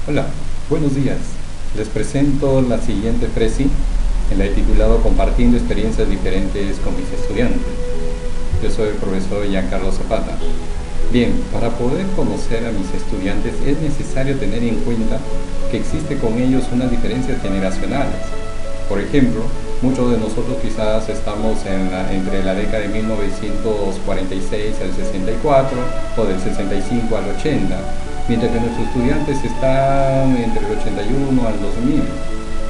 Hola, buenos días. Les presento la siguiente presi, en la he titulado Compartiendo experiencias diferentes con mis estudiantes. Yo soy el profesor Giancarlo Zapata. Bien, para poder conocer a mis estudiantes es necesario tener en cuenta que existe con ellos unas diferencias generacionales. Por ejemplo, muchos de nosotros quizás estamos entre la década de 1946 al 64 o del 65 al 80, mientras que nuestros estudiantes están entre el 81 al 2000.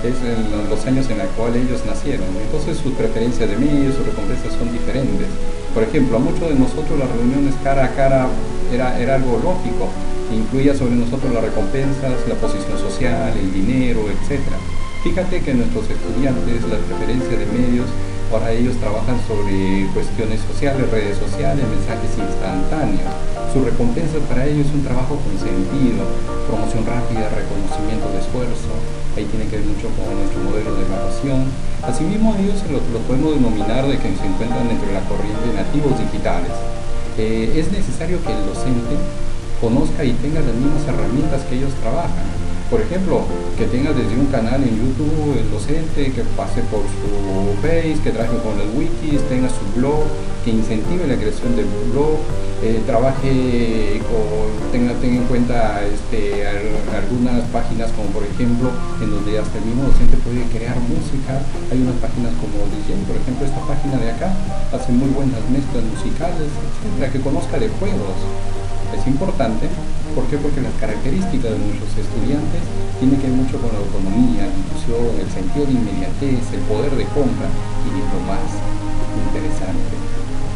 Es en los años en los cuales ellos nacieron. Entonces sus preferencias de medios, sus recompensas son diferentes. Por ejemplo, a muchos de nosotros las reuniones cara a cara era algo lógico. Incluía sobre nosotros las recompensas, la posición social, el dinero, etc. Fíjate que nuestros estudiantes, las preferencias de medios, ahora ellos trabajan sobre cuestiones sociales, redes sociales, mensajes instantáneos. Su recompensa para ellos es un trabajo con sentido, promoción rápida, reconocimiento de esfuerzo. Ahí tiene que ver mucho con nuestro modelo de evaluación. Asimismo, ellos los podemos denominar de que se encuentran dentro de la corriente de nativos digitales. Es necesario que el docente conozca y tenga las mismas herramientas que ellos trabajan. Por ejemplo, que tenga desde un canal en YouTube el docente, que pase por su Face, que trabaje con los wikis, tenga su blog, que incentive la creación del blog, tenga en cuenta algunas páginas como por ejemplo en donde hasta el mismo docente puede crear música. Hay unas páginas como DJ, por ejemplo esta página de acá hace muy buenas mezclas musicales, etcétera, que conozca de juegos. Es importante, ¿por qué? Porque las características de nuestros estudiantes tienen que ver mucho con la autonomía, la inclusión, el sentido de inmediatez, el poder de compra y lo más interesante,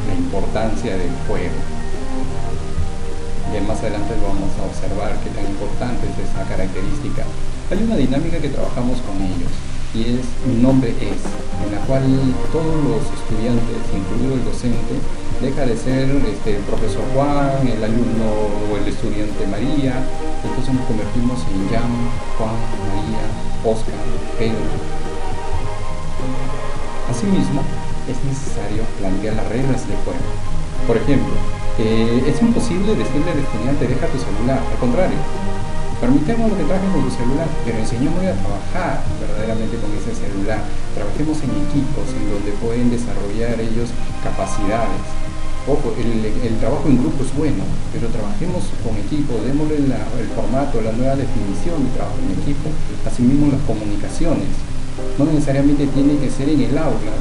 la importancia del juego. Y más adelante vamos a observar qué tan importante es esa característica. Hay una dinámica que trabajamos con ellos y es Mi nombre es, en la cual todos los estudiantes, incluido el docente, deja de ser el profesor Juan, el alumno o el estudiante María, entonces nos convertimos en Jan, Juan, María, Oscar, Pedro. Asimismo, es necesario plantear las reglas del juego. Por ejemplo, es imposible decirle al estudiante deja tu celular, al contrario, permitamos que trabajen con tu celular, pero enseñémosle a trabajar verdaderamente con ese celular. Trabajemos en equipos en donde pueden desarrollar ellos capacidades. Ojo, el trabajo en grupo es bueno, pero trabajemos con equipo, démosle el formato, la nueva definición de trabajo en equipo, asimismo las comunicaciones. No necesariamente tiene que ser en el aula.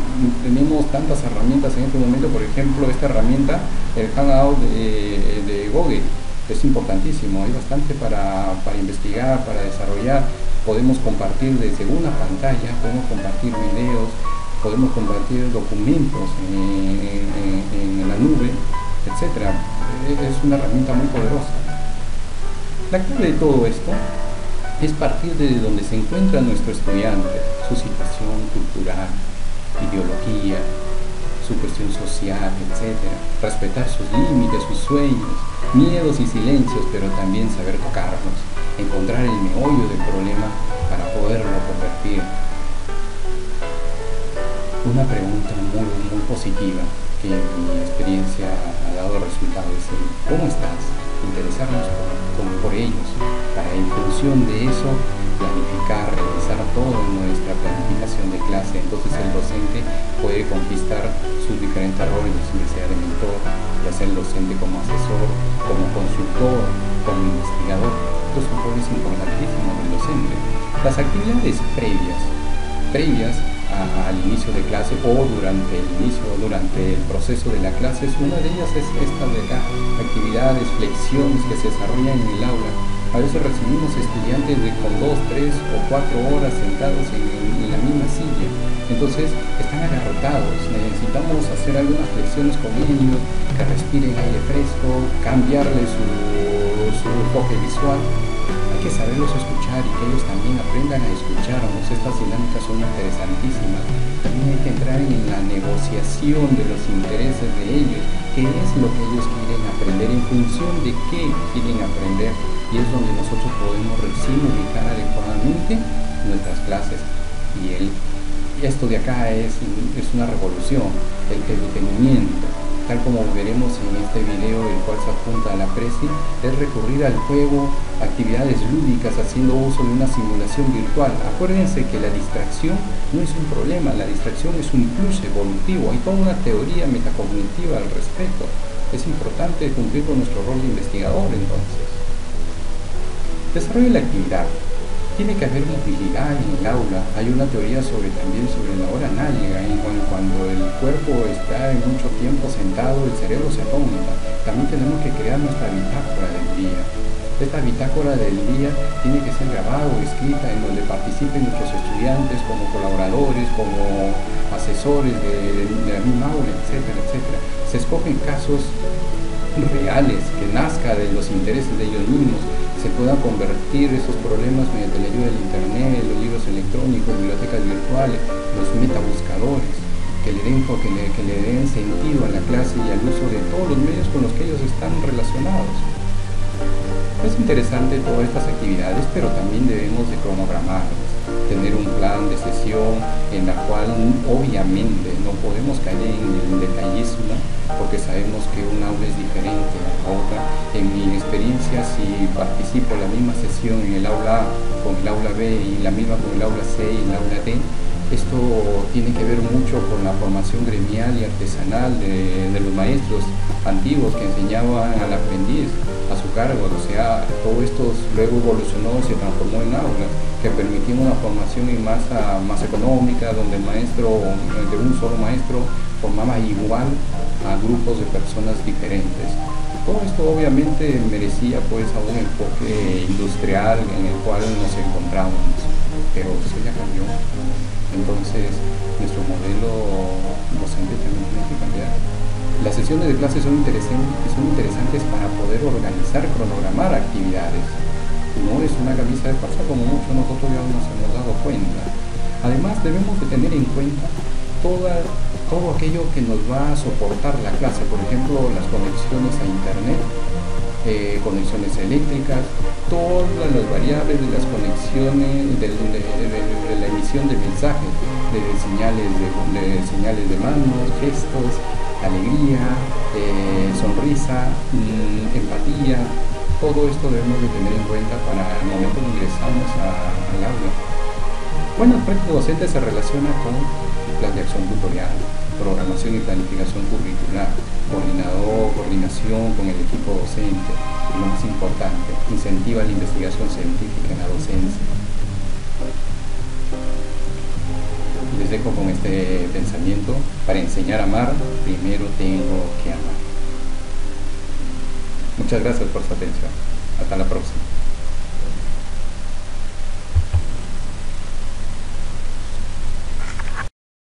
Tenemos tantas herramientas en este momento, por ejemplo, esta herramienta, el Hangout de Google, es importantísimo, hay bastante para investigar, para desarrollar. Podemos compartir desde una pantalla, podemos compartir videos, podemos compartir documentos en la nube, etc. Es una herramienta muy poderosa. La clave de todo esto es partir de donde se encuentra nuestro estudiante, su situación cultural, ideología, su cuestión social, etc. Respetar sus límites, sus sueños, miedos y silencios, pero también saber tocarlos, encontrar el meollo del problema para poderlo convertir. Una pregunta muy positiva que en mi experiencia ha dado resultados es el ¿cómo estás? Interesarnos por ellos, para en función de eso planificar, realizar toda nuestra planificación de clase. Entonces el docente puede conquistar sus diferentes roles, ya sea de mentor, ya sea el docente como asesor, como consultor, como investigador. Estos son roles importantísimos del docente. Las actividades previas al inicio de clase o durante el proceso de la clase, una de ellas es esta de acá, actividades, flexiones que se desarrollan en el aula. A veces recibimos estudiantes con 2, 3 o 4 horas sentados en la misma silla, entonces están agarrotados. Necesitamos hacer algunas flexiones con ellos, que respiren aire fresco, cambiarle su enfoque visual. Hay que saberlos escuchar y que ellos también aprendan a escucharnos. Estas dinámicas son interesantísimas. También hay que entrar en la negociación de los intereses de ellos, qué es lo que ellos quieren aprender, en función de qué quieren aprender, y es donde nosotros podemos recién ubicar adecuadamente nuestras clases. Y esto de acá es una revolución, el detenimiento. tal como veremos en este video, el cual se apunta a la PRESI, es recurrir al juego, actividades lúdicas, haciendo uso de una simulación virtual. Acuérdense que la distracción no es un problema, la distracción es un plus evolutivo. Hay toda una teoría metacognitiva al respecto. Es importante cumplir con nuestro rol de investigador entonces. Desarrollo de la actividad. Tiene que haber movilidad en el aula. Hay una teoría también sobre la hora náyega, cuando el cuerpo está en mucho tiempo sentado, el cerebro se atónita. También tenemos que crear nuestra bitácora del día. Esta bitácora del día tiene que ser grabada o escrita, en donde participen nuestros estudiantes como colaboradores, como asesores de la misma aula, etcétera, etcétera. Se escogen casos reales, que nazca de los intereses de ellos mismos, se puedan convertir esos problemas mediante la ayuda del internet, los libros electrónicos, bibliotecas virtuales, los metabuscadores, que le den sentido a la clase y al uso de todos los medios con los que ellos están relacionados. Es interesante todas estas actividades, pero también debemos de cronogramarlas, tener un plan de sesión en la cual obviamente no podemos caer en el detallismo, porque sabemos que un aula es diferente a la otra. En mi experiencia, si participo en la misma sesión en el aula A con el aula B y la misma con el aula C y el aula D, esto tiene que ver mucho con la formación gremial y artesanal de los maestros antiguos que enseñaban al aprendiz a su cargo. O sea, todo esto luego evolucionó y se transformó en aulas que permitían una formación en masa más económica, donde el maestro, de un solo maestro, formaba igual a grupos de personas diferentes. Todo esto obviamente merecía pues a un enfoque industrial en el cual nos encontramos, pero eso ya cambió. Entonces nuestro modelo docente también tiene que cambiar. Las sesiones de clase son interesantes para poder organizar, cronogramar actividades. No es una camisa de fuerza como muchos nosotros ya nos hemos dado cuenta. Además debemos de tener en cuenta todo aquello que nos va a soportar la clase, por ejemplo las conexiones a internet, conexiones eléctricas, todas las variables de las conexiones, de la emisión de mensajes, de señales de manos, gestos, alegría, sonrisa, empatía. Todo esto debemos de tener en cuenta para el momento que ingresamos al aula. Bueno, el proyecto docente se relaciona con plan de acción tutorial, programación y planificación curricular, coordinación con el equipo docente, y lo más importante, incentiva la investigación científica en la docencia. Les dejo con este pensamiento: para enseñar a amar, primero tengo que amar. Muchas gracias por su atención. Hasta la próxima.